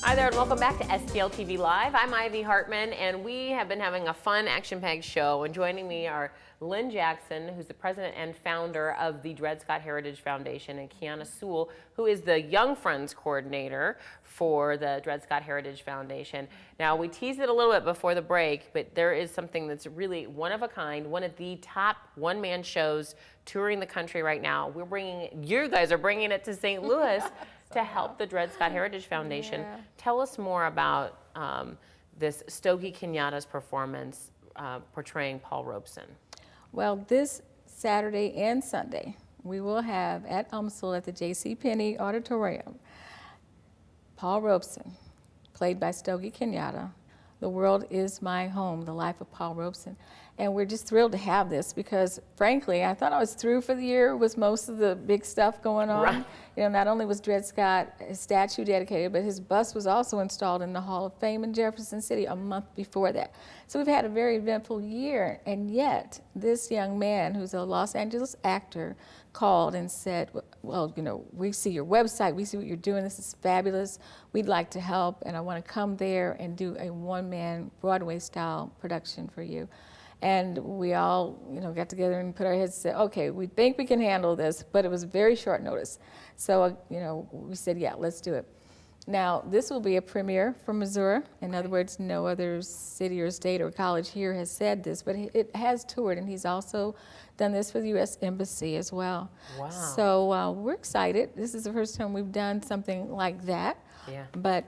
Hi there and welcome back to STL TV Live. I'm Ivy Hartman and we have been having a fun action-packed show, and joining me are Lynne Jackson, who's the president and founder of the Dred Scott Heritage Foundation, and CheyOnna Sewell, who is the Young Friends coordinator for the Dred Scott Heritage Foundation. Now, we teased it a little bit before the break, but there is something that's really one of a kind, one of the top one-man shows touring the country right now. You guys are bringing it to St. Louis to help the Dred Scott Heritage Foundation. Yeah. Tell us more about this Stogie Kenyatta's performance portraying Paul Robeson. Well, this Saturday and Sunday, we will have at UMSL at the JCPenney Auditorium, Paul Robeson, played by Stogie Kenyatta, The World Is My Home, the life of Paul Robeson. And we're just thrilled to have this because, frankly, I thought I was through for the year with most of the big stuff going on. Right. You know, not only was Dred Scott, his statue dedicated, but his bust was also installed in the Hall of Fame in Jefferson City a month before that. So we've had a very eventful year, and yet this young man, who's a Los Angeles actor, called and said, well, you know, we see your website, we see what you're doing, this is fabulous, we'd like to help, and I want to come there and do a one-man Broadway-style production for you. And we all, you know, got together and put our heads and said, okay, we think we can handle this, but it was very short notice. So, you know, we said, yeah, let's do it. Now, this will be a premiere for Missouri. In other words, no other city or state or college here has said this, but it has toured, and he's also done this for the U.S. Embassy as well. Wow. So we're excited. This is the first time we've done something like that. Yeah. But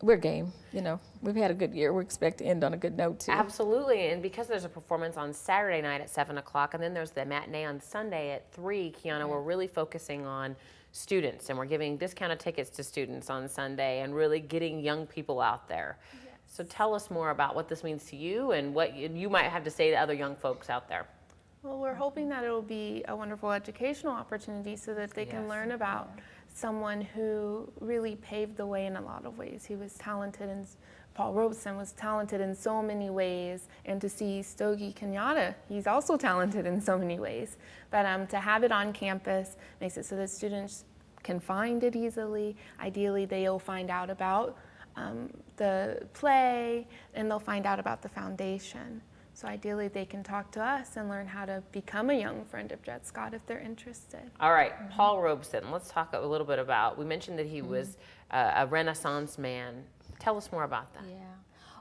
we're game. You know, we've had a good year. We expect to end on a good note, too. Absolutely, and because there's a performance on Saturday night at 7 o'clock, and then there's the matinee on Sunday at 3, CheyOnna, we're really focusing on students, and we're giving discounted tickets to students on Sunday and really getting young people out there. Yes. So tell us more about what this means to you and what you might have to say to other young folks out there. Well, we're hoping that it will be a wonderful educational opportunity so that they can learn about someone who really paved the way in a lot of ways. He was talented, and Paul Robeson was talented in so many ways, and to see Stogie Kenyatta, he's also talented in so many ways. But to have it on campus makes it so that students can find it easily. Ideally, they'll find out about the play, and they'll find out about the foundation. So ideally, they can talk to us and learn how to become a young friend of Dred Scott if they're interested. All right, Paul Robeson, let's talk a little bit about, we mentioned that he was a Renaissance man. Tell us more about that. Yeah.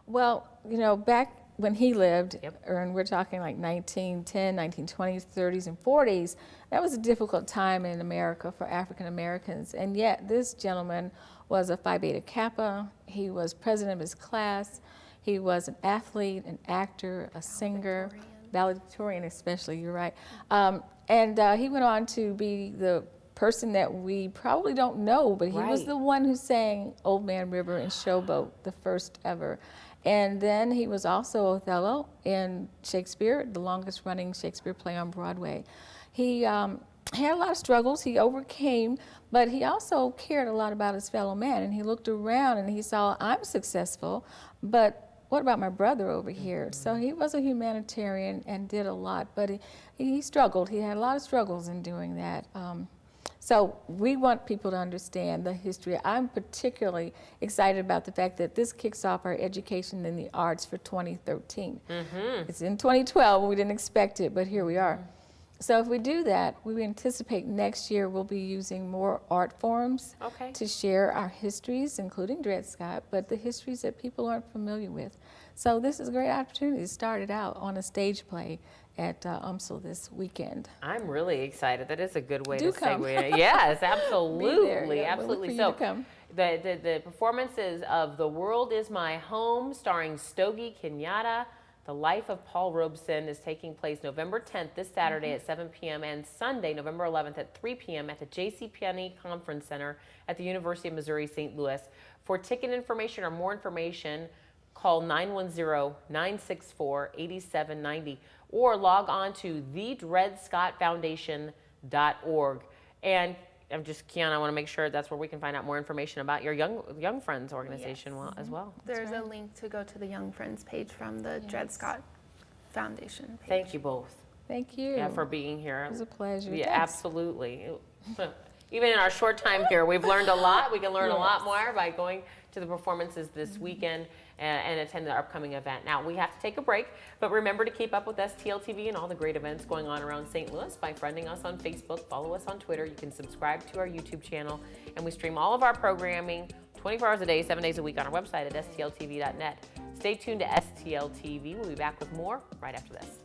Well, you know, back when he lived, Yep. and we're talking like 1910, 1920s, 30s, and 40s, that was a difficult time in America for African Americans. And yet this gentleman was a Phi Beta Kappa. He was president of his class. He was an athlete, an actor, a singer, valedictorian especially, you're right. And he went on to be the person that we probably don't know, but he was the one who sang Old Man River and Showboat, the first ever. And then he was also Othello in Shakespeare, the longest running Shakespeare play on Broadway. He had a lot of struggles he overcame, but he also cared a lot about his fellow man, and he looked around and he saw, I'm successful, but what about my brother over here? So he was a humanitarian and did a lot, but he struggled. He had a lot of struggles in doing that. So we want people to understand the history. I'm particularly excited about the fact that this kicks off our education in the arts for 2013. It's in 2012, we didn't expect it, but here we are. So if we do that, we anticipate next year we'll be using more art forms to share our histories, including Dred Scott, but the histories that people aren't familiar with. So this is a great opportunity to start it out on a stage play at UMSL this weekend. I'm really excited. That is a good way Do to come. segue. Yes, absolutely, Be there. Yeah, absolutely. we'll look for you to come. The performances of The World Is My Home, starring Stogie Kenyatta. The Life of Paul Robeson is taking place November 10th, this Saturday at 7 p.m. and Sunday, November 11th at 3 p.m. at the JCPenney Conference Center at the University of Missouri, St. Louis. For ticket information or more information, call 910-964-8790 or log on to thedredscottfoundation.org. And I'm just, CheyOnna, I want to make sure that's where we can find out more information about your Young Friends organization as well. There's a link to go to the Young Friends page from the Dred Scott Foundation page. Thank you both. Thank you. Yeah, for being here. It was a pleasure. Yeah, Thanks. absolutely. Even in our short time here, we've learned a lot. We can learn a lot more by going to the performances this weekend and attend the upcoming event. Now, we have to take a break, but remember to keep up with STL TV and all the great events going on around St. Louis by friending us on Facebook, follow us on Twitter. You can subscribe to our YouTube channel, and we stream all of our programming 24 hours a day, 7 days a week on our website at stltv.net. Stay tuned to STL TV. We'll be back with more right after this.